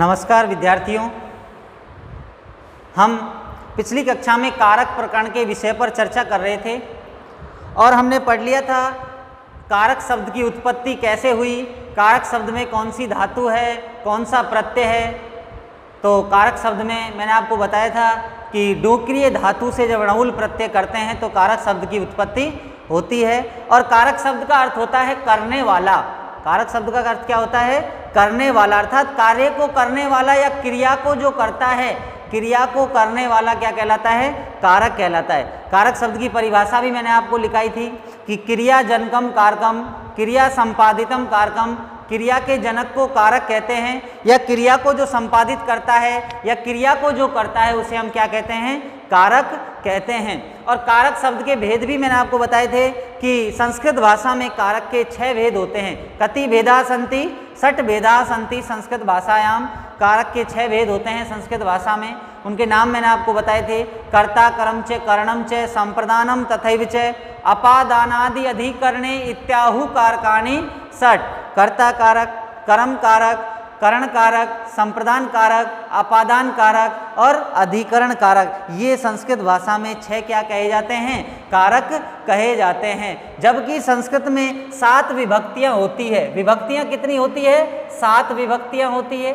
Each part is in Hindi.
नमस्कार विद्यार्थियों, हम पिछली कक्षा में कारक प्रकरण के विषय पर चर्चा कर रहे थे और हमने पढ़ लिया था कारक शब्द की उत्पत्ति कैसे हुई, कारक शब्द में कौन सी धातु है, कौन सा प्रत्यय है। तो कारक शब्द में मैंने आपको बताया था कि डोक्रिय धातु से जब णउल प्रत्यय करते हैं तो कारक शब्द की उत्पत्ति होती है। और कारक शब्द का अर्थ होता है करने वाला। कारक शब्द का अर्थ क्या होता है? करने वाला, अर्थात कार्य को करने वाला या क्रिया को जो करता है, क्रिया को करने वाला क्या कहलाता है? कारक कहलाता है। कारक शब्द की परिभाषा भी मैंने आपको लिखाई थी कि क्रिया जनकम कारकम, क्रिया संपादितम कारकम, क्रिया के जनक को कारक कहते हैं या क्रिया को जो संपादित करता है या क्रिया को जो करता है उसे हम क्या कहते हैं? कारक कहते हैं। और कारक शब्द के भेद भी मैंने आपको बताए थे कि संस्कृत भाषा में कारक के 6 भेद होते हैं। कति भेदा सन्ति, षट् भेदा सन्ति संस्कृत भाषायाम। कारक के 6 भेद होते हैं संस्कृत भाषा में। उनके नाम मैंने आपको बताए थे। कर्ता, कर्म च, करणम च, संप्रदानम तथैव च, अपादानादि अधिकरणे इत्याहु कारकाणि षट्। कर्ता कारक, कर्म कारक, करण कारक, संप्रदान कारक, अपादान कारक और अधिकरण कारक, ये संस्कृत भाषा में 6 क्या कहे जाते हैं? कारक कहे जाते हैं। जबकि संस्कृत में 7 विभक्तियां होती है। विभक्तियां कितनी होती है? 7 विभक्तियां होती है।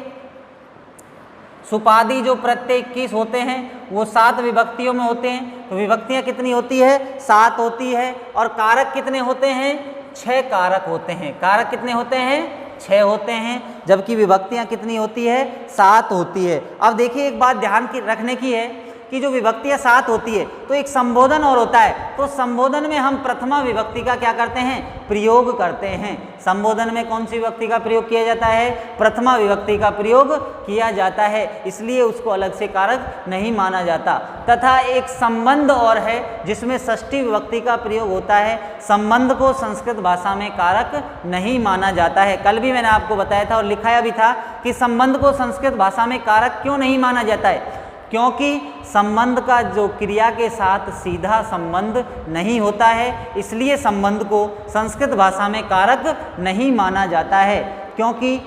सुपादी जो प्रत्यय 21 होते हैं वो 7 विभक्तियों में होते हैं। तो विभक्तियां कितनी होती है? 7 होती है। और कारक कितने होते हैं? 6 कारक होते हैं। कारक कितने होते हैं? 6 होते हैं। जबकि विभक्तियां कितनी होती है? 7 होती है। अब देखिए, एक बात ध्यान की रखने की है कि जो विभक्तियां 7 होती है तो एक संबोधन और होता है। तो संबोधन में हम प्रथमा विभक्ति का क्या करते हैं? प्रयोग करते हैं। संबोधन में कौन सी विभक्ति का प्रयोग किया जाता है? प्रथमा विभक्ति का प्रयोग किया जाता है, इसलिए उसको अलग से कारक नहीं माना जाता। तथा एक संबंध और है जिसमें षष्ठी विभक्ति का प्रयोग होता है। संबंध को संस्कृत भाषा में कारक नहीं माना जाता है। कल भी मैंने आपको बताया था और लिखाया भी था कि संबंध को संस्कृत भाषा में कारक क्यों नहीं माना जाता है? क्योंकि संबंध का जो क्रिया के साथ सीधा संबंध नहीं होता है, इसलिए संबंध को संस्कृत भाषा में कारक नहीं माना जाता है। क्योंकि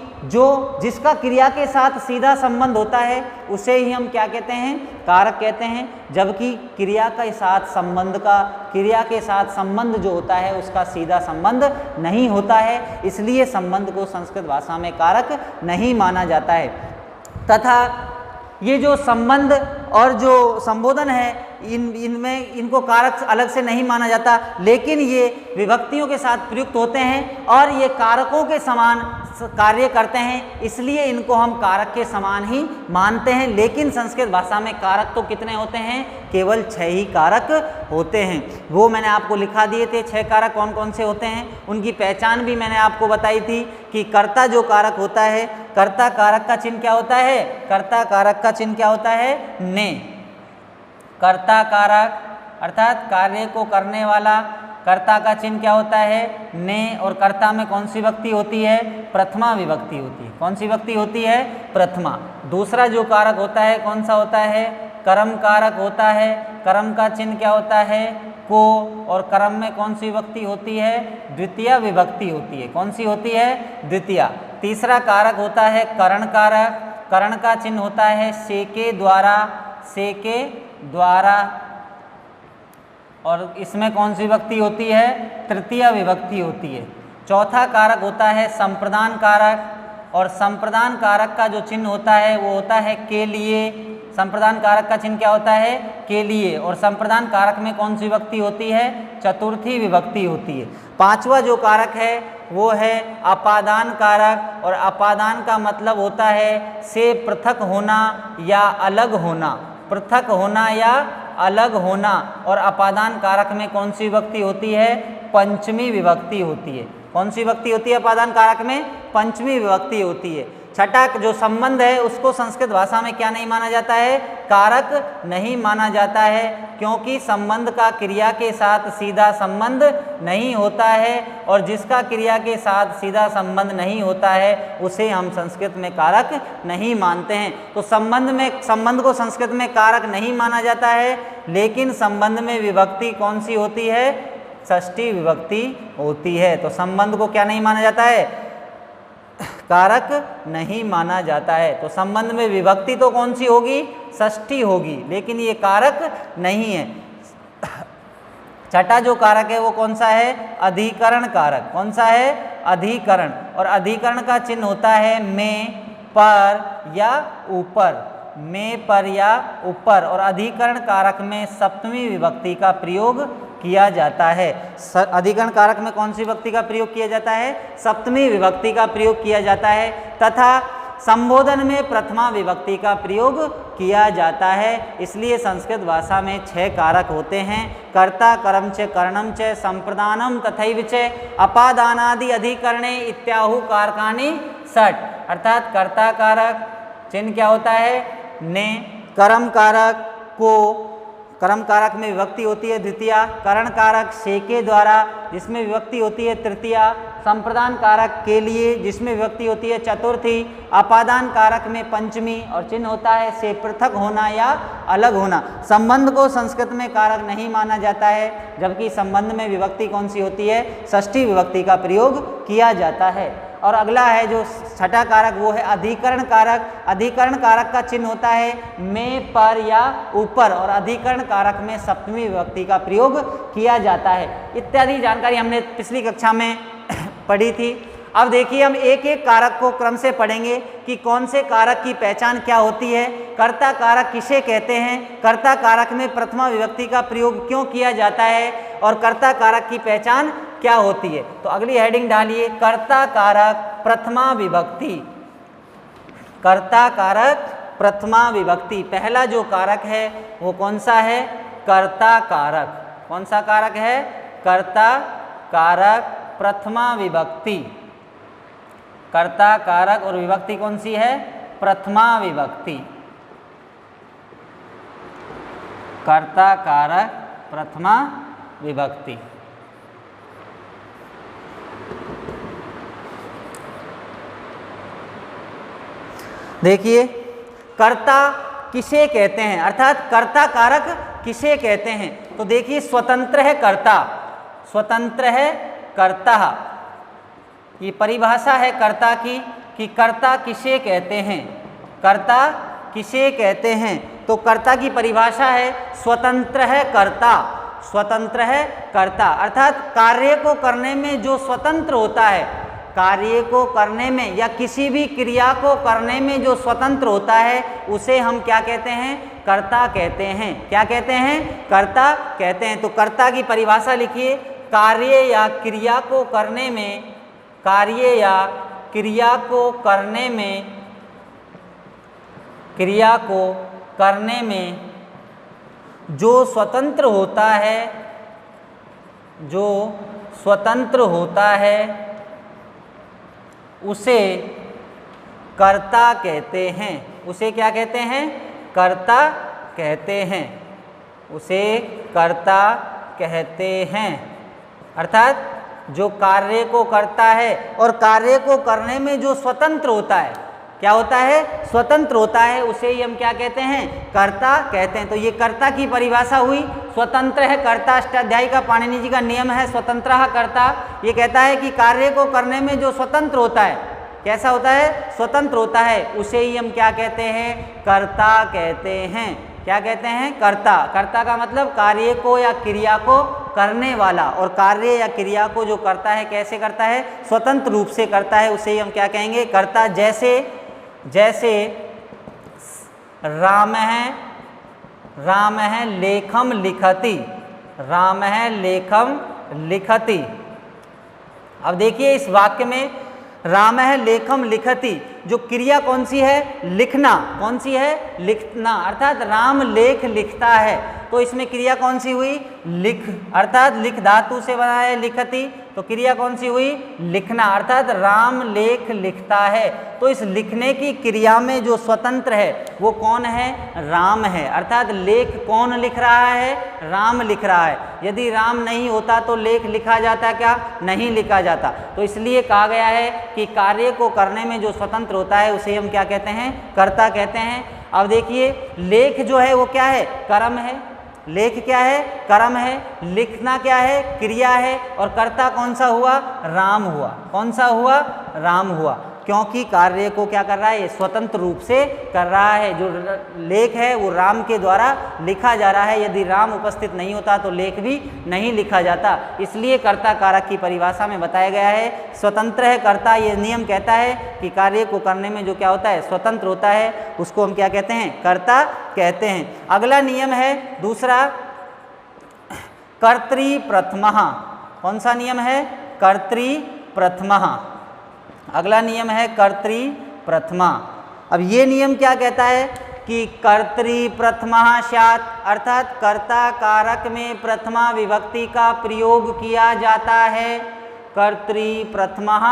जिसका क्रिया के साथ सीधा संबंध होता है उसे ही हम क्या कहते हैं? कारक कहते हैं। जबकि क्रिया के साथ संबंध जो होता है उसका सीधा संबंध नहीं होता है, इसलिए संबंध को संस्कृत भाषा में कारक नहीं माना जाता है। तथा ये जो संबंध और जो संबोधन है इनको कारक अलग से नहीं माना जाता, लेकिन ये विभक्तियों के साथ प्रयुक्त होते हैं और ये कारकों के समान कार्य करते हैं, इसलिए इनको हम कारक के समान ही मानते हैं। लेकिन संस्कृत भाषा में कारक तो कितने होते हैं? केवल 6 ही कारक होते हैं। वो मैंने आपको लिखा दिए थे 6 कारक कौन कौन से होते हैं। उनकी पहचान भी मैंने आपको बताई थी कि कर्ता जो कारक होता है, कर्ता कारक का चिन्ह क्या होता है? कर्ता कारक का चिन्ह क्या होता है? ने। कर्ता कारक अर्थात कार्य को करने वाला, कर्ता का चिन्ह क्या होता है? ने। और कर्ता में कौन सी विभक्ति होती है? प्रथमा विभक्ति होती है। कौन सी विभक्ति होती है? प्रथमा। दूसरा जो कारक होता है कौन सा होता है? कर्म कारक होता है। कर्म का चिन्ह क्या होता है? को। और कर्म में कौन सी विभक्ति होती है? द्वितीय विभक्ति होती है। कौन सी होती है? द्वितीय। तीसरा कारक होता है करण कारक। करण का चिन्ह होता है से के द्वारा, से के द्वारा। और इसमें कौन सी विभक्ति होती है? तृतीय विभक्ति होती है। चौथा कारक होता है संप्रदान कारक। और संप्रदान कारक का जो चिन्ह होता है वो होता है के लिए। संप्रदान कारक का चिन्ह क्या होता है? के लिए। और संप्रदान कारक में कौन सी विभक्ति होती है? चतुर्थी विभक्ति होती है। पांचवा जो कारक है वो है अपादान कारक। और अपादान का मतलब होता है से पृथक होना या अलग होना, पृथक होना या अलग होना। और अपादान कारक में कौन सी विभक्ति होती है? पंचमी विभक्ति होती है। कौन सी विभक्ति होती है अपादान कारक में? पंचमी विभक्ति होती है। छठा जो संबंध है उसको संस्कृत भाषा में क्या नहीं माना जाता है? कारक नहीं माना जाता है, क्योंकि संबंध का क्रिया के साथ सीधा संबंध नहीं होता है। और जिसका क्रिया के साथ सीधा संबंध नहीं होता है उसे हम संस्कृत में कारक नहीं मानते हैं। तो संबंध को संस्कृत में कारक नहीं माना जाता है, लेकिन संबंध में विभक्ति कौन सी होती है? षष्ठी विभक्ति होती है। तो संबंध को क्या नहीं माना जाता है? कारक नहीं माना जाता है। तो संबंध में विभक्ति तो कौन सी होगी? षष्ठी होगी, लेकिन ये कारक नहीं है। छठा जो कारक है वो कौन सा है? अधिकरण कारक। कौन सा है? अधिकरण। और अधिकरण का चिन्ह होता है में, पर या ऊपर, में, पर या ऊपर। और अधिकरण कारक में सप्तमी विभक्ति का प्रयोग किया जाता है। अधिकरण कारक में कौन सी विभक्ति का प्रयोग किया जाता है? सप्तमी विभक्ति का प्रयोग किया जाता है। तथा संबोधन में प्रथमा विभक्ति का प्रयोग किया जाता है। इसलिए संस्कृत भाषा में 6 कारक होते हैं: कर्ता, कर्म च, कर्णम च, संप्रदानम तथैव च, अपादानादि अधिकरणे इत्याहु कारकानि षट्। अर्थात कर्ता कारक चिन्ह क्या होता है? ने। कर्म कारक को, कर्म कारक में विभक्ति होती है द्वितीया। करण कारक से के द्वारा, जिसमें विभक्ति होती है तृतीया। संप्रदान कारक के लिए, जिसमें विभक्ति होती है चतुर्थी। अपादान कारक में पंचमी, और चिन्ह होता है से पृथक होना या अलग होना। संबंध को संस्कृत में कारक नहीं माना जाता है, जबकि संबंध में विभक्ति कौन सी होती है? षष्ठी विभक्ति का प्रयोग किया जाता है। और अगला है जो छठा कारक, वो है अधिकरण कारक। अधिकरण कारक का चिन्ह होता है में, पर या ऊपर, और अधिकरण कारक में सप्तमी विभक्ति का प्रयोग किया जाता है। इत्यादि जानकारी हमने पिछली कक्षा में पढ़ी थी। अब देखिए हम एक एक कारक को क्रम से पढ़ेंगे कि कौन से कारक की पहचान क्या होती है। कर्ता कारक किसे कहते हैं? कर्ता कारक में प्रथमा विभक्ति का प्रयोग क्यों किया जाता है? और कर्ता कारक की पहचान क्या होती है? तो अगली हेडिंग डालिए, कर्ता कारक प्रथमा विभक्ति। कर्ता कारक प्रथमा विभक्ति। पहला जो कारक है वो कौन सा है? कर्ता कारक। कौन सा कारक है? कर्ता कारक प्रथमा विभक्ति। कर्ता कारक और विभक्ति कौन सी है? प्रथमा विभक्ति। कर्ता कारक प्रथमा विभक्ति। देखिए कर्ता किसे कहते हैं, अर्थात कर्ता कारक किसे कहते हैं? तो देखिए स्वतंत्र है कर्ता, स्वतंत्र है कर्ता। ये परिभाषा है कर्ता की कि कर्ता किसे कहते हैं, कर्ता किसे कहते हैं। तो कर्ता की परिभाषा है स्वतंत्र है कर्ता, स्वतंत्र है कर्ता। अर्थात कार्य को करने में जो स्वतंत्र होता है, कार्य को करने में या किसी भी क्रिया को करने में जो स्वतंत्र होता है, उसे हम क्या कहते हैं? कर्ता कहते हैं। क्या कहते हैं? कर्ता कहते हैं। तो कर्ता की परिभाषा लिखिए, कार्य या क्रिया को करने में, कार्य या क्रिया को करने में, क्रिया को करने में जो स्वतंत्र होता है, जो स्वतंत्र होता है, उसे कर्ता कहते हैं। उसे क्या कहते हैं? कर्ता कहते हैं। उसे कर्ता कहते हैं। अर्थात जो कार्य को करता है और कार्य को करने में जो स्वतंत्र होता है, क्या होता है? स्वतंत्र होता है, उसे ही हम क्या कहते हैं? कर्ता कहते हैं। तो ये कर्ता की परिभाषा हुई। स्वतंत्र है कर्ता, अष्टाध्यायी का पाणिनि जी का नियम है स्वतंत्रः कर्ता। ये कहता है कि कार्य को करने में जो स्वतंत्र होता है, कैसा होता है? स्वतंत्र होता है, उसे ही हम क्या कहते हैं? कर्ता कहते हैं। क्या कहते हैं? कर्ता। कर्ता का मतलब कार्य को या क्रिया को करने वाला, और कार्य या क्रिया को जो करता है कैसे करता है? स्वतंत्र रूप से करता है, उसे ही हम क्या कहेंगे? कर्ता। जैसे जैसे राम है लेखम लिखति, राम है लेखम लिखति। अब देखिए इस वाक्य में राम है लेखम लिखति, जो क्रिया कौन सी है? लिखना। कौन सी है? लिखना। अर्थात राम लेख लिखता है, तो इसमें क्रिया कौन सी हुई? लिख। अर्थात लिख धातु से बना है लिखति, तो क्रिया कौन सी हुई? लिखना। अर्थात राम लेख लिखता है। तो इस लिखने की क्रिया में जो स्वतंत्र है वो कौन है? राम है। अर्थात लेख कौन लिख रहा है? राम लिख रहा है। यदि राम नहीं होता तो लेख लिखा जाता क्या? नहीं लिखा जाता। तो इसलिए कहा गया है कि कार्य को करने में जो स्वतंत्र होता है उसे हम क्या कहते हैं? कर्ता कहते हैं। अब देखिए लेख जो है वो क्या है? कर्म है। लेख क्या है? कर्म है। लिखना क्या है? क्रिया है। और कर्ता कौन सा हुआ? राम हुआ। कौन सा हुआ? राम हुआ। क्योंकि कार्य को क्या कर रहा है, ये स्वतंत्र रूप से कर रहा है। जो लेख है वो राम के द्वारा लिखा जा रहा है, यदि राम उपस्थित नहीं होता तो लेख भी नहीं लिखा जाता। इसलिए कर्ता कारक की परिभाषा में बताया गया है स्वतंत्र है कर्ता। ये नियम कहता है कि कार्य को करने में जो क्या होता है, स्वतंत्र होता है, उसको हम क्या कहते हैं, कर्ता कहते हैं। अगला नियम है दूसरा, कर्तृप्रथमः। कौन सा नियम है, कर्तृप्रथमः। अगला नियम है कर्तृप्रथमा। अब ये नियम क्या कहता है कि कर्तृप्रथमः स्यात्, अर्थात कर्ता कारक में प्रथमा विभक्ति का प्रयोग किया जाता है। कर्तृप्रथमः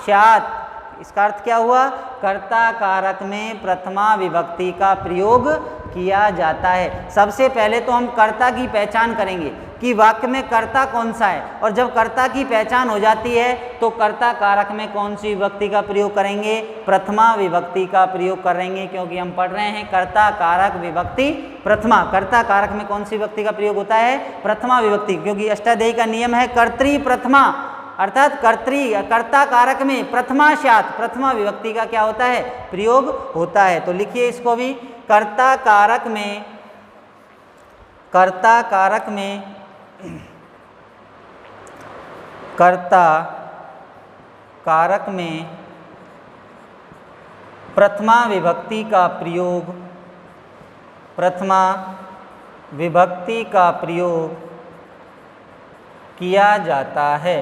स्यात्, इसका अर्थ क्या हुआ, कर्ता कारक में प्रथमा विभक्ति का प्रयोग किया जाता है। सबसे पहले तो हम कर्ता की पहचान करेंगे कि वाक्य में कर्ता कौन सा है, और जब कर्ता की पहचान हो जाती है तो कर्ता कारक में कौन सी विभक्ति का प्रयोग करेंगे, प्रथमा विभक्ति का प्रयोग करेंगे, क्योंकि हम पढ़ रहे हैं कर्ता कारक विभक्ति प्रथमा। कर्ता कारक में कौन सी विभक्ति का प्रयोग होता है, प्रथमा विभक्ति, क्योंकि अष्टाध्यायी का नियम है कर्तृप्रथमा, अर्थात कर्ता कारक में प्रथमा स्यात्, प्रथमा विभक्ति का क्या होता है, प्रयोग होता है। तो लिखिए इसको भी, कर्ता कारक में, कर्ता कारक में, कर्ता कारक में प्रथमा विभक्ति का प्रयोग, प्रथमा विभक्ति का प्रयोग किया जाता है।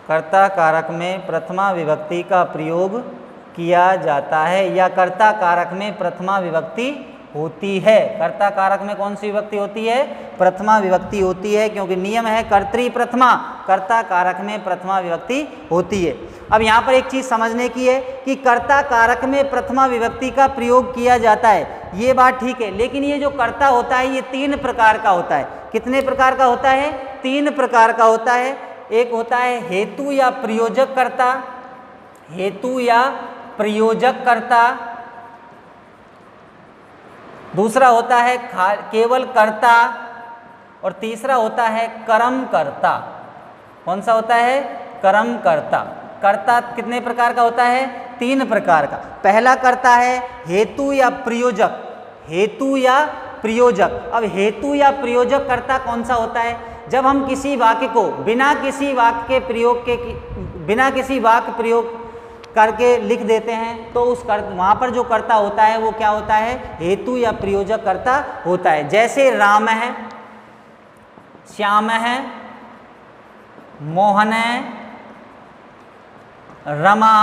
कर्ता कारक में प्रथमा विभक्ति का प्रयोग किया जाता है, या कर्ता कारक में प्रथमा विभक्ति होती है। कर्ता कारक में कौन सी विभक्ति होती है, प्रथमा विभक्ति होती है, क्योंकि नियम है कर्तृप्रथमा, कर्ता कारक में प्रथमा विभक्ति होती है। अब यहाँ पर एक चीज़ समझने की है कि कर्ता कारक में प्रथमा विभक्ति का प्रयोग किया जाता है, ये बात ठीक है, लेकिन ये जो कर्ता होता है ये 3 प्रकार का होता है। कितने प्रकार का होता है, 3 प्रकार का होता है। एक होता है हेतु या प्रयोजक कर्ता, हेतु या प्रयोजक कर्ता। दूसरा होता है केवल कर्ता, और तीसरा होता है कर्म कर्ता। कौन सा होता है, कर्म कर्ता। कर्ता कितने प्रकार का होता है, 3 प्रकार का। पहला कर्ता है हेतु या प्रयोजक, हेतु या प्रयोजक। अब हेतु या प्रयोजक कर्ता कौन सा होता है, जब हम किसी वाक्य को बिना किसी वाक्य के प्रयोग के, बिना किसी वाक्य प्रयोग करके लिख देते हैं, तो उस वहाँ पर जो कर्ता होता है वो क्या होता है, हेतु या प्रयोजक कर्ता होता है। जैसे राम है, श्याम है, मोहन है, रमा,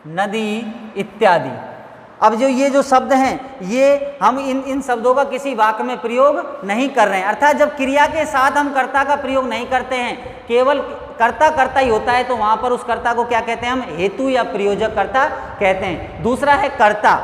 नदी इत्यादि। अब ये जो शब्द हैं, ये हम इन शब्दों का किसी वाक्य में प्रयोग नहीं कर रहे हैं, अर्थात जब क्रिया के साथ हम कर्ता का प्रयोग नहीं करते हैं, केवल कर्ता ही होता है, तो वहाँ पर उस कर्ता को क्या कहते हैं, हम हेतु या प्रयोजक कर्ता कहते हैं। दूसरा है कर्ता।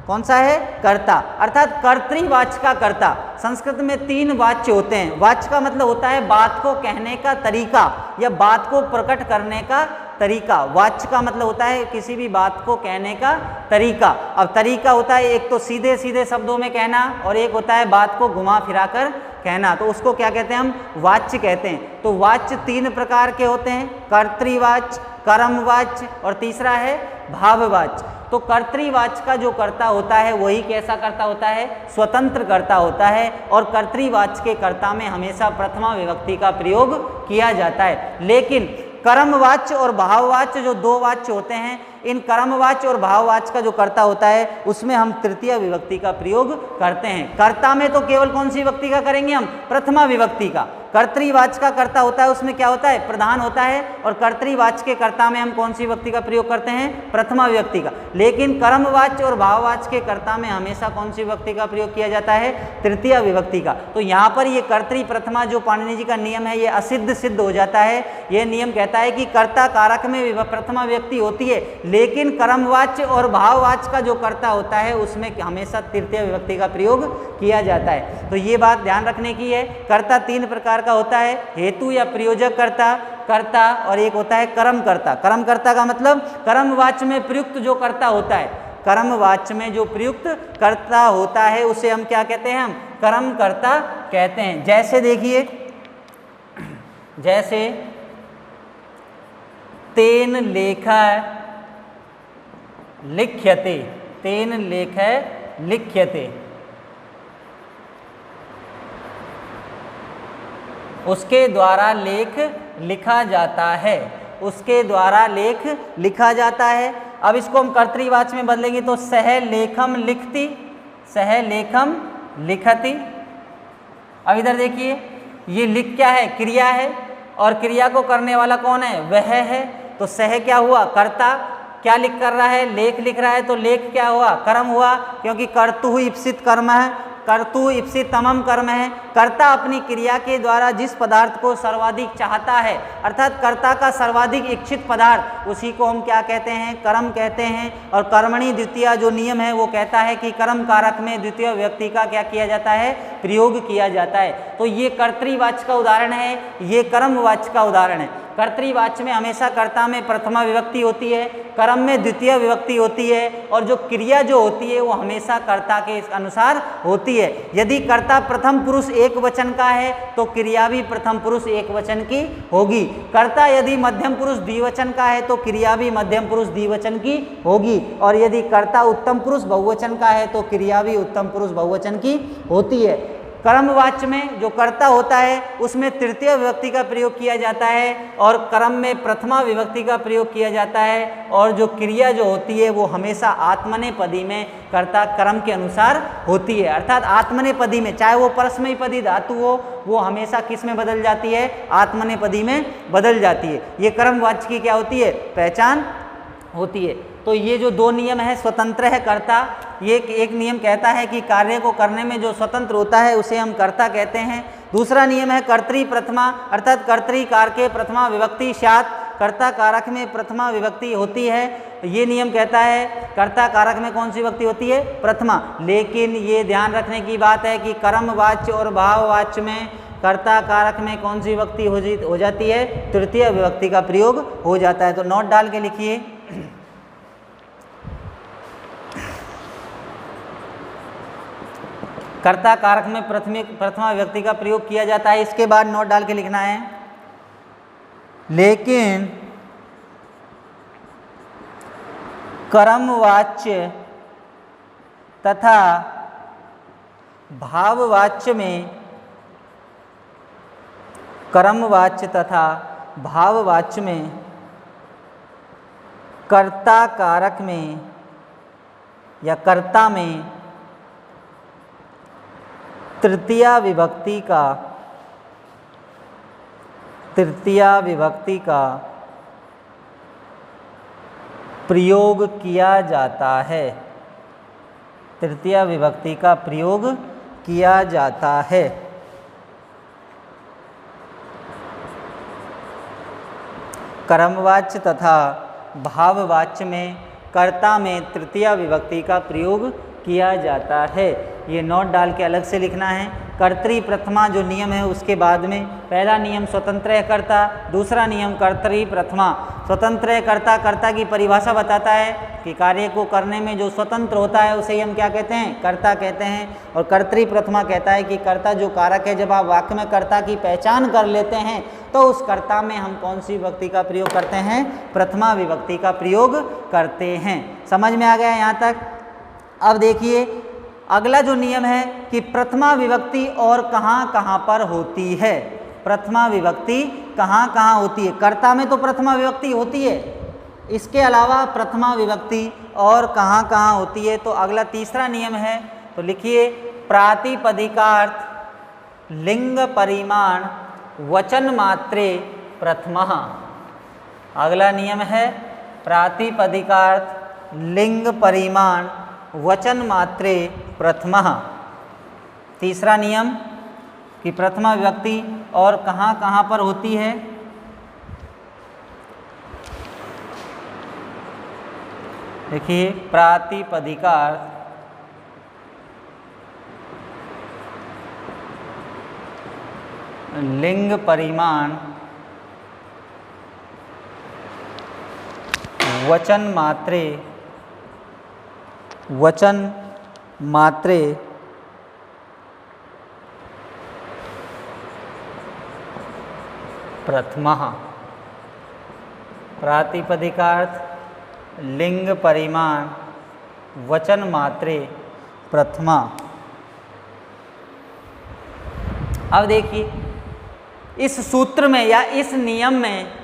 कौन सा है, कर्ता, अर्थात कर्तृवाच्य का कर्ता। संस्कृत में 3 वाच्य होते हैं। वाच्य का मतलब होता है बात को कहने का तरीका या बात को प्रकट करने का तरीका। वाच्य का मतलब होता है किसी भी बात को कहने का तरीका। अब तरीका होता है एक तो सीधे सीधे शब्दों में कहना, और एक होता है बात को घुमा फिरा कर कहना, तो उसको क्या कहते हैं, हम वाच्य कहते हैं। तो वाच्य 3 प्रकार के होते हैं, कर्तृवाच्य, कर्मवाच्य और तीसरा है भाववाच्य। तो कर्तृवाच्य का जो कर्ता होता है वही कैसा कर्ता होता है, स्वतंत्र कर्ता होता है, और कर्तृवाच्य के कर्ता में हमेशा प्रथमा विभक्ति का प्रयोग किया जाता है। लेकिन कर्मवाच्य और भाववाच्य जो 2 वाच्य होते हैं, इन कर्मवाच्य और भाववाच्य का जो कर्ता होता है उसमें हम तृतीय विभक्ति का प्रयोग करते हैं। कर्ता में तो केवल कौन सी विभक्ति का करेंगे हम, प्रथमा विभक्ति का। कर्तृवाच्य का कर्ता होता है उसमें क्या होता है, प्रधान होता है, और कर्तृवाच्य के कर्ता में हम कौन सी विभक्ति का प्रयोग करते हैं, प्रथमा विभक्ति का। लेकिन कर्मवाच्य और भाववाच्य के कर्ता में हमेशा कौन सी विभक्ति का प्रयोग किया जाता है, तृतीय विभक्ति का। तो यहाँ पर ये कर्तृ प्रथमा जो पाणिनि जी का नियम है ये असिद्ध सिद्ध हो जाता है। यह नियम कहता है कि कर्ता कारक में प्रथमा विभक्ति होती है, लेकिन कर्मवाच्य और भाववाच्य का जो कर्ता होता है उसमें हमेशा तृतीय विभक्ति का प्रयोग किया जाता है। तो ये बात ध्यान रखने की है। कर्ता 3 प्रकार का होता है, हेतु या प्रयोजक कर्ता, और एक होता है कर्मकर्ता। कर्मकर्ता का मतलब कर्मवाच्य में प्रयुक्त जो कर्ता होता है, कर्मवाच्य में जो प्रयुक्त कर्ता होता है उसे हम क्या कहते हैं, हम कर्मकर्ता कहते हैं। जैसे देखिए, जैसे तेन लेखः लिख्यते, तेन लेखः लिख्यते, उसके द्वारा लेख लिखा जाता है, उसके द्वारा लेख लिखा जाता है। अब इसको हम कर्तृवाच्य में बदलेंगे तो सह लेखम लिखति, सह लेखम लिखति। अब इधर देखिए, ये लिख क्या है? क्रिया है, और क्रिया को करने वाला कौन है? वह है। तो सह क्या हुआ? कर्ता। क्या लिख कर रहा है? लेख लिख रहा है, तो लेख क्या हुआ? कर्म हुआ, क्योंकि कर्तु इप्सित कर्म है, कर्तु इप्सित तमम कर्म है। कर्ता अपनी क्रिया के द्वारा जिस पदार्थ को सर्वाधिक चाहता है, अर्थात कर्ता का सर्वाधिक इच्छित पदार्थ, उसी को हम क्या कहते हैं? कर्म कहते हैं। और कर्मणि द्वितीय जो नियम है वो कहता है कि कर्म कारक में द्वितीय व्यक्ति का क्या किया जाता है? प्रयोग किया जाता है। तो ये कर्तृवाच्य का उदाहरण है, ये कर्मवाच्य का उदाहरण है। कर्तृवाच्य में हमेशा कर्ता में प्रथमा विभक्ति होती है, कर्म में द्वितीय विभक्ति होती है, और जो क्रिया जो होती है वो हमेशा कर्ता के अनुसार होती है। यदि कर्ता प्रथम पुरुष एक वचन का है तो क्रिया भी प्रथम पुरुष एक वचन की होगी। कर्ता यदि मध्यम पुरुष द्विवचन का है तो क्रिया भी मध्यम पुरुष द्विवचन की होगी। और यदि कर्ता उत्तम पुरुष बहुवचन का है तो क्रिया भी उत्तम पुरुष बहुवचन की होती है। कर्मवाच्य में जो कर्ता होता है उसमें तृतीय विभक्ति का प्रयोग किया जाता है, और कर्म में प्रथमा विभक्ति का प्रयोग किया जाता है, और जो क्रिया जो होती है वो हमेशा आत्मनेपदी में कर्ता कर्म के अनुसार होती है। अर्थात आत्मनेपदी में, चाहे वो परस्मैपदी धातु हो, वो हमेशा किस में बदल जाती है? आत्मनेपदी में बदल जाती है। ये कर्मवाच्य की क्या होती है? पहचान होती है। तो ये जो दो नियम है, स्वतंत्र है कर्ता, ये एक नियम कहता है कि कार्य को करने में जो स्वतंत्र होता है उसे हम कर्ता कहते हैं। दूसरा नियम है कर्तृ प्रथमा, अर्थात कर्तृ कार के प्रथमा विभक्ति स्यात्, कर्ता कारक में प्रथमा विभक्ति होती है। ये नियम कहता है कर्ता कारक में कौन सी विभक्ति होती है? प्रथमा। लेकिन ये ध्यान रखने की बात है कि कर्मवाच्य और भाववाच्य में कर्ता कारक में कौन सी विभक्ति हो जाती है? तृतीय विभक्ति का प्रयोग हो जाता है। तो नोट डाल के लिखिए, कर्ता कारक में प्रथमा विभक्ति का प्रयोग किया जाता है। इसके बाद नोट डाल के लिखना है, लेकिन कर्मवाच्य तथा भाववाच्य में, कर्मवाच्य तथा भाववाच्य में कर्ता कारक में या कर्ता में तृतीय विभक्ति का प्रयोग किया जाता है, तृतीय विभक्ति का प्रयोग किया जाता है। कर्मवाच्य तथा भाववाच्य में कर्ता में तृतीय विभक्ति का प्रयोग किया जाता है। ये नोट डाल के अलग से लिखना है। कर्तृ प्रथमा जो नियम है उसके बाद में पहला नियम स्वतंत्र है कर्ता, दूसरा नियम कर्तृ प्रथमा। स्वतंत्र है कर्ता, कर्ता की परिभाषा बताता है कि कार्य को करने में जो स्वतंत्र होता है उसे हम क्या कहते हैं? कर्ता कहते हैं। और कर्तृ प्रथमा कहता है कि कर्ता जो कारक है, जब आप वाक्य में कर्ता की पहचान कर लेते हैं तो उस कर्ता में हम कौन सी विभक्ति का प्रयोग करते हैं? प्रथमा विभक्ति का प्रयोग करते हैं। समझ में आ गया यहाँ तक? अब देखिए अगला जो नियम है कि प्रथमा विभक्ति और कहाँ कहाँ पर होती है। प्रथमा विभक्ति कहाँ कहाँ होती है? कर्ता में तो प्रथमा विभक्ति होती है, इसके अलावा प्रथमा विभक्ति और कहाँ कहाँ होती है? तो अगला तीसरा नियम है, तो लिखिए, प्रातिपदिकार्थ लिंग परिमाण वचन मात्रे प्रथमः। अगला नियम है प्रातिपदिकार्थ लिंग परिमाण वचन मात्रे प्रथमः। तीसरा नियम कि प्रथमा विभक्ति और कहाँ कहाँ पर होती है? देखिए, प्रातिपदिकार्थ लिंग परिमाण वचन मात्रे प्रथमः। प्रातिपदिकार्थ लिंग परिमाण वचन मात्रे प्रथमा। अब देखिए इस सूत्र में या इस नियम में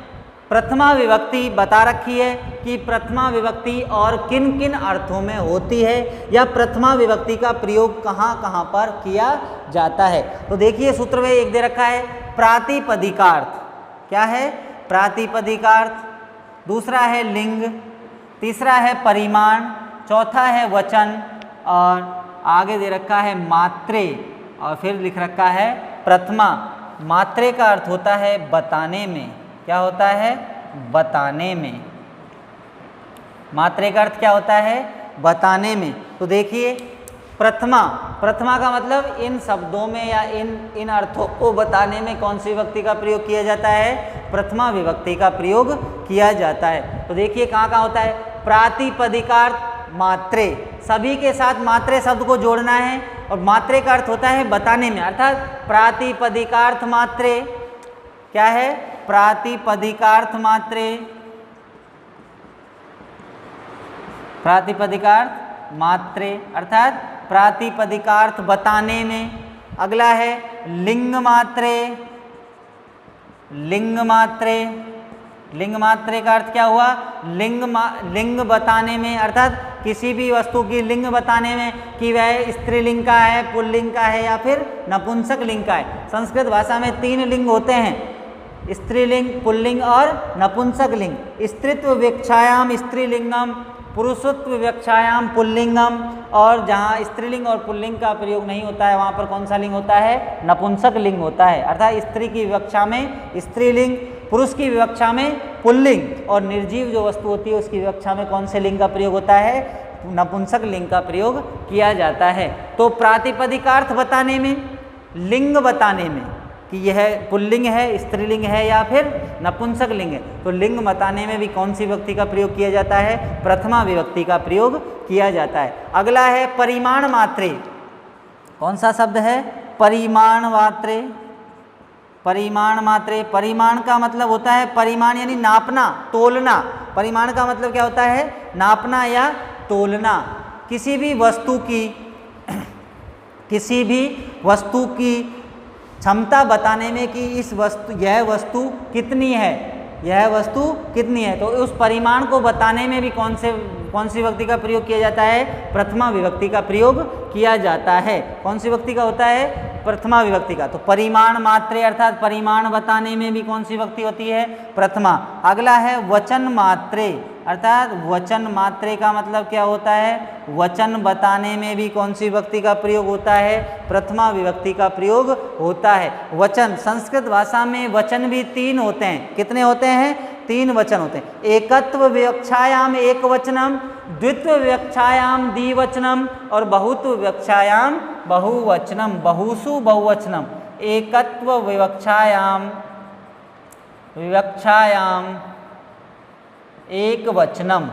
प्रथमा विभक्ति बता रखी है कि प्रथमा विभक्ति और किन किन अर्थों में होती है या प्रथमा विभक्ति का प्रयोग कहाँ कहाँ पर किया जाता है। तो देखिए सूत्र में एक दे रखा है प्रातिपदिकार्थ। क्या है? प्रातिपदिकार्थ। दूसरा है लिंग, तीसरा है परिमाण, चौथा है वचन और आगे दे रखा है मात्रे और फिर लिख रखा है प्रथमा। मात्रे का अर्थ होता है बताने में। क्या होता है? बताने में। मात्रे का अर्थ क्या होता है? बताने में। तो देखिए प्रथमा, प्रथमा का मतलब इन शब्दों में या इन अर्थों को बताने में कौन सी विभक्ति का प्रयोग किया जाता है? प्रथमा विभक्ति का प्रयोग किया जाता है। तो देखिए कहाँ कहाँ होता है? प्रातिपदिकार्थ मात्रे, सभी के साथ मात्रे शब्द को जोड़ना है और मात्रे का अर्थ होता है बताने में, अर्थात प्रातिपदिकार्थ मात्रे। क्या है? प्रातिपदिकार्थ मात्रे, प्रातिपदिकार्थ मात्रे अर्थात प्रातिपदिकार्थ बताने में। अगला है लिंग मात्रे। लिंग मात्रे, लिंग मात्रे का अर्थ क्या हुआ? लिंग बताने में, अर्थात किसी भी वस्तु की लिंग बताने में कि वह स्त्रीलिंग का है, पुल्लिंग का है या फिर नपुंसक लिंग का है। संस्कृत भाषा में 3 लिंग होते हैं, स्त्रीलिंग, पुल्लिंग और नपुंसक लिंग। स्त्रीत्व विवक्षायाम स्त्रीलिंगम, पुरुषत्व विवक्षायाम पुल्लिंगम। और जहाँ स्त्रीलिंग और पुल्लिंग का प्रयोग नहीं होता है वहाँ पर कौन सा लिंग होता है? नपुंसक लिंग होता है। अर्थात स्त्री की विवक्षा में स्त्रीलिंग, पुरुष की विवक्षा में पुल्लिंग और निर्जीव जो वस्तु होती है उसकी विवक्षा में कौन से लिंग का प्रयोग होता है? नपुंसक लिंग का प्रयोग किया जाता है। तो प्रातिपदिकार्थ बताने में, लिंग बताने में कि यह पुल्लिंग है, स्त्रीलिंग है या फिर नपुंसक लिंग है, तो लिंग बताने में भी कौन सी विभक्ति का प्रयोग किया जाता है? प्रथमा विभक्ति का प्रयोग किया जाता है। अगला है परिमाण मात्रे। कौन सा शब्द है? परिमाण मात्रे। परिमाण मात्रे, परिमाण का मतलब होता है परिमाण यानी नापना, तोलना। परिमाण का मतलब क्या होता है? नापना या तोलना। किसी भी वस्तु की क्षमता बताने में कि यह वस्तु कितनी है, यह वस्तु कितनी है, तो उस परिमाण को बताने में भी कौन सी विभक्ति का प्रयोग किया जाता है? प्रथमा विभक्ति का प्रयोग किया जाता है। कौन सी विभक्ति का होता है? प्रथमा विभक्ति का। तो परिमाण मात्रे अर्थात परिमाण बताने में भी कौन सी विभक्ति होती है? प्रथमा। अगला है वचन मात्रे अर्थात वचन मात्रे का मतलब क्या होता है? वचन बताने में भी कौन सी विभक्ति का प्रयोग होता है? प्रथमा विभक्ति का प्रयोग होता है। वचन, संस्कृत भाषा में वचन भी 3 होते हैं। कितने होते हैं? 3 वचन होते हैं। एकत्व विवक्षायाम एक वचनम, द्वित्व विवक्षायाम द्विवचनम और बहुत्व विवक्षायाम बहुवचनम, बहुसु बहुवचनम। एकत्व विवक्षायाम एक वचनम,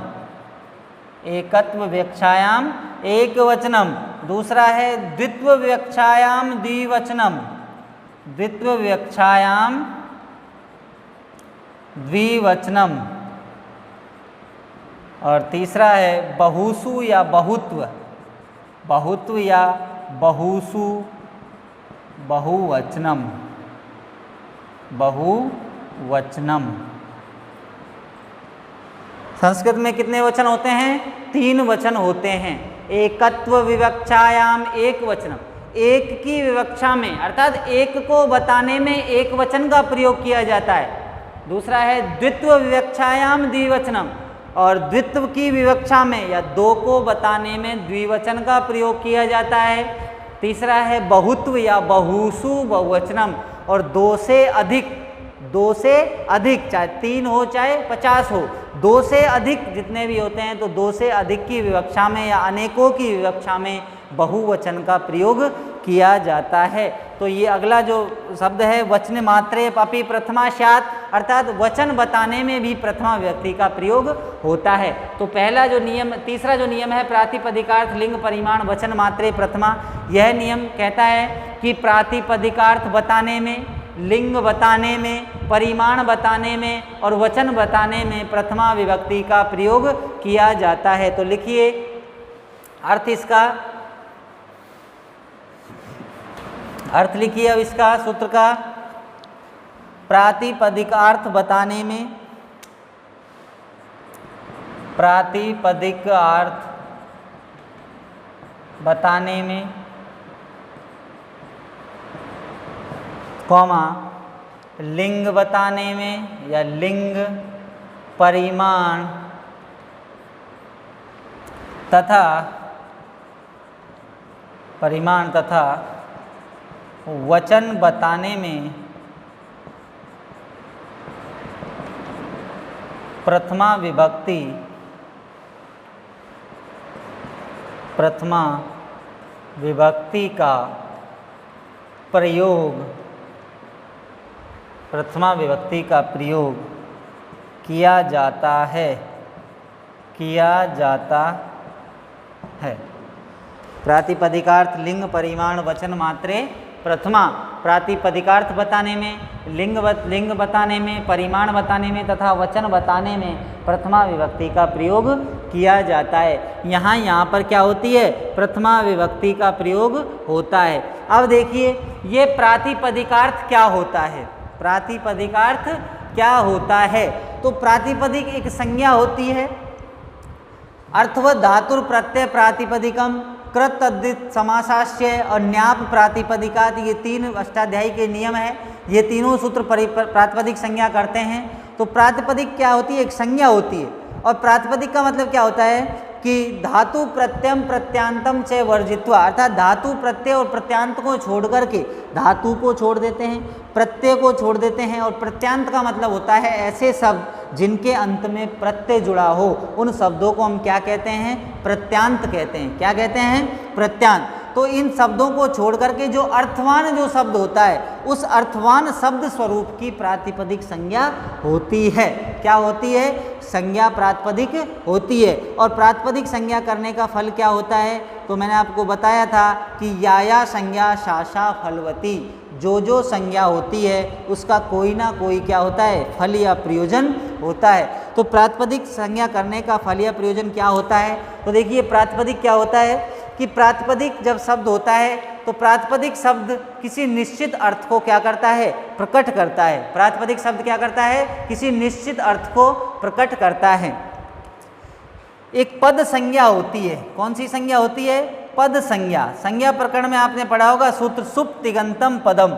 एकत्व विवक्षायाम एक वचनम। दूसरा है द्वित्व विवक्षायाम द्विवचनम, द्वित्व विवक्षायाम द्विवचनम। और तीसरा है बहुसु या बहुत्व, बहुत्व या बहुसु बहुवचनम, बहुवचनम। संस्कृत में कितने वचन होते हैं? 3 वचन होते हैं। एकत्व विवक्षायाम एक वचनम, एक की विवक्षा में अर्थात एक को बताने में एक वचन का प्रयोग किया जाता है। दूसरा है द्वित्व विवक्षायाम द्विवचनम और द्वित्व की विवक्षा में या 2 को बताने में द्विवचन का प्रयोग किया जाता है। तीसरा है बहुत्व या बहुसु बहुवचनम और 2 से अधिक, चाहे 3 हो चाहे 50 हो, 2 से अधिक जितने भी होते हैं तो 2 से अधिक की विवक्षा में या अनेकों की विवक्षा में बहुवचन का प्रयोग किया जाता है। तो ये अगला जो शब्द है वचन मात्रे अपि प्रथमा स्यात् अर्थात वचन बताने में भी प्रथमा विभक्ति का प्रयोग होता है। तो पहला जो नियम, तीसरा जो नियम है प्रातिपदिकार्थ लिंग परिमाण वचन मात्रे प्रथमा, यह नियम कहता है कि प्रातिपदिकार्थ बताने में लिंग बताने में, परिमाण बताने में और वचन बताने में प्रथमा विभक्ति का प्रयोग किया जाता है। तो लिखिए अर्थ, इसका अर्थ लिखिए अब इसका सूत्र का। प्रातिपदिकार्थ बताने में, प्रातिपदिक अर्थ बताने में, कॉमा लिंग बताने में या लिंग परिमाण तथा वचन बताने में प्रथमा विभक्ति का प्रयोग किया जाता है। प्रातिपदिकार्थ लिंग परिमाण वचन मात्रे प्रथमा, प्रातिपदिकार्थ बताने में, लिंग बताने में, परिमाण बताने में तथा वचन बताने में प्रथमा विभक्ति का प्रयोग किया जाता है। यहाँ पर क्या होती है? प्रथमा विभक्ति का प्रयोग होता है। अब देखिए ये प्रातिपदिकार्थ क्या होता है। प्रातिपदिकार्थ क्या होता है? तो प्रातिपदिक एक संज्ञा होती है, अर्थवत धातुर प्रत्यय प्रातिपदिकम, कृत तद्धित समासाश्चय और न्याप प्रातिपदिकात, ये 3 अष्टाध्यायी के नियम है। ये तीनों सूत्र प्रातिपदिक संज्ञा करते हैं। तो प्रातिपदिक क्या होती है? एक संज्ञा होती है। और प्रातिपदिक का मतलब क्या होता है कि धातु प्रत्ययम प्रत्यांतम च वर्जित्वा, अर्थात धातु प्रत्यय और प्रत्यांत को छोड़ करके, धातु को छोड़ देते हैं, प्रत्यय को छोड़ देते हैं। और प्रत्यांत का मतलब होता है ऐसे शब्द जिनके अंत में प्रत्यय जुड़ा हो, उन शब्दों को हम क्या कहते हैं? प्रत्यांत कहते हैं। क्या कहते हैं? प्रत्यांत। तो इन शब्दों को छोड़ करके जो अर्थवान जो शब्द होता है, उस अर्थवान शब्द स्वरूप की प्रातिपदिक संज्ञा होती है। क्या होती है? संज्ञा प्रातिपदिक होती है। और प्रातिपदिक संज्ञा करने का फल क्या होता है? तो मैंने आपको बताया था कि या संज्ञा शाशा फलवती, जो संज्ञा होती है उसका कोई ना कोई क्या होता है? फल या प्रयोजन होता है। तो प्रातिपदिक संज्ञा करने का फल या प्रयोजन क्या होता है? तो देखिए प्रातिपदिक क्या होता है कि प्रातिपदिक जब शब्द होता है तो प्रातिपदिक शब्द किसी निश्चित अर्थ को क्या करता है? प्रकट करता है। प्रातिपदिक शब्द क्या करता है? किसी निश्चित अर्थ को प्रकट करता है। एक पद संज्ञा होती है। कौन सी संज्ञा होती है? पद संज्ञा। संज्ञा प्रकरण में आपने पढ़ा होगा सूत्र सुप्तिगंतम पदम,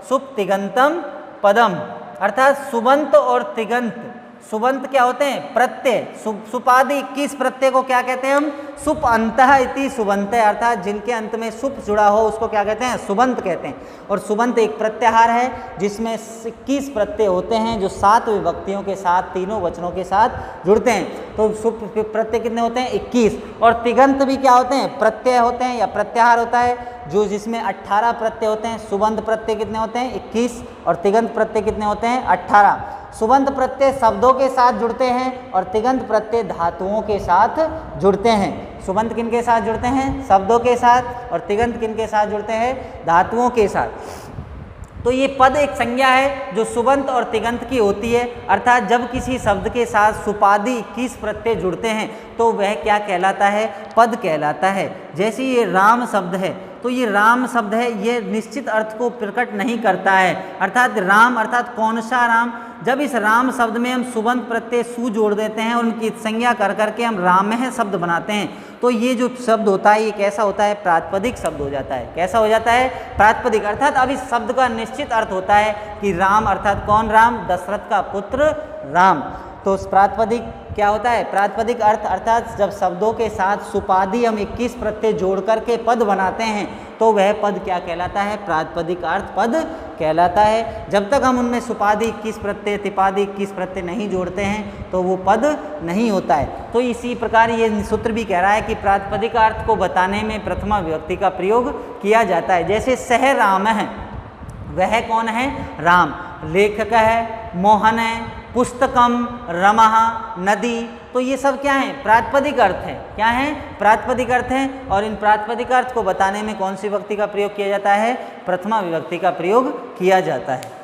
सुप्तिगंतम पदम, अर्थात सुबंत और तिगंत। सुबंत क्या होते हैं? प्रत्यय। सुपादि 21 प्रत्यय को क्या कहते हैं हम? सुप अंतः इति सुबंत, अर्थात जिनके अंत में सुप जुड़ा हो उसको क्या कहते हैं? सुबंत कहते हैं। और सुबंत एक प्रत्याहार है जिसमें 21 प्रत्यय होते हैं जो 7 विभक्तियों के साथ, तीनों वचनों के साथ जुड़ते हैं। तो सुप प्रत्यय कितने होते हैं? 21। और तिगंत भी क्या होते हैं? प्रत्यय होते हैं या प्रत्याहार होता है जो जिसमें 18 प्रत्यय होते हैं। सुबंत प्रत्यय कितने होते हैं? 21। और तिगंत प्रत्यय कितने होते हैं? 18। सुबंत प्रत्यय शब्दों के साथ जुड़ते हैं और तिगंत प्रत्यय धातुओं के साथ जुड़ते हैं। सुबंत किन के साथ जुड़ते हैं? शब्दों के साथ। और तिगंत किन के साथ जुड़ते हैं? धातुओं के साथ। तो ये पद एक संज्ञा है जो सुबंत और तिगंत की होती है, अर्थात जब किसी शब्द के साथ सुपादि 21 प्रत्यय जुड़ते हैं तो वह क्या कहलाता है? पद कहलाता है। जैसे ये राम शब्द है, तो ये राम शब्द है, ये निश्चित अर्थ को प्रकट नहीं करता है, अर्थात राम अर्थात कौन सा राम। जब इस राम शब्द में हम सुबंत प्रत्यय सु जोड़ देते हैं और उनकी संज्ञा कर करके हम रामह शब्द बनाते हैं, तो ये जो शब्द होता है ये कैसा होता है? प्रातिपदिक शब्द हो जाता है। कैसा हो जाता है? प्रातिपदिक। अर्थात अब इस शब्द का निश्चित अर्थ होता है कि राम अर्थात कौन राम? दशरथ का पुत्र राम। तो प्रातिपदिक क्या होता है? प्रातिपदिक अर्थ अर्थात जब शब्दों के साथ सुपादि हम 21 प्रत्यय जोड़ करके पद बनाते हैं तो वह पद क्या कहलाता है? प्रातिपदिक अर्थ पद कहलाता है। जब तक हम उनमें सुपादि 21 प्रत्यय, तिपादि 21 प्रत्यय नहीं जोड़ते हैं तो वो पद नहीं होता है। तो इसी प्रकार ये सूत्र भी कह रहा है कि प्रातिपदिक अर्थ को बताने में प्रथमा विभक्ति का प्रयोग किया जाता है। जैसे सह राम है, वह कौन है? राम। लेखक है, मोहन है, पुस्तकम, रमः, नदी, तो ये सब क्या है? प्रातिपदिक अर्थ है। क्या है? प्रातिपदिक अर्थ है। और इन प्रातिपदिक अर्थ को बताने में कौन सी विभक्ति का प्रयोग किया जाता है? प्रथमा विभक्ति का प्रयोग किया जाता है।